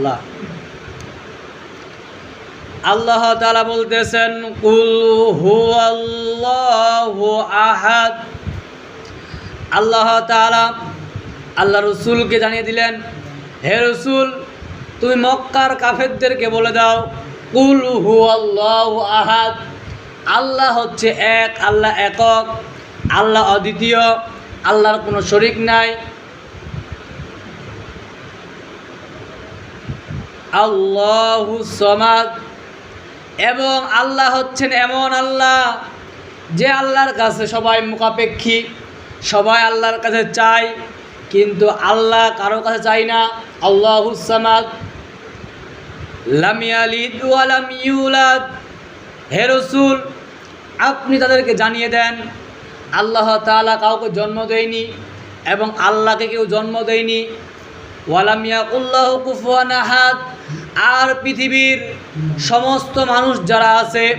আল্লাহ। আল্লাহ তাআলা বলতেছেন কুল হুয়াল্লাহু আহাদ। আল্লাহ তাআলা আল্লাহ রসুলকে জানিয়ে দিলেন, হে রসুল তুমি মক্কার কাফেরদেরকে বলে দাও কুল হুয়াল্লাহু আহাদ, আল্লাহ হচ্ছে এক, আল্লাহ একক, আল্লাহ অদ্বিতীয়, আল্লাহর কোনো শরীক নাই। আল্লাহু সামাদ, এবং আল্লাহ হচ্ছেন এমন আল্লাহ যে আল্লাহর কাছে সবাই মুখাপেক্ষী, সবাই আল্লাহর কাছে চায়, কিন্তু আল্লাহ কারো কাছে চায় না। আল্লাহু সামাদ, লাম ইয়ালিদ ওয়া লাম ইউলাদ। হে রাসূল আপনি তাদেরকে জানিয়ে দেন আল্লাহ তাআলা কাউকে জন্ম দেয়নি এবং আল্লাহকে কেউ জন্ম দেয়নি। ওয়ালাম ইয়াকুল্লাহু কুফুয়ান আহাদ। আর পৃথিবীর সমস্ত মানুষ যারা আছে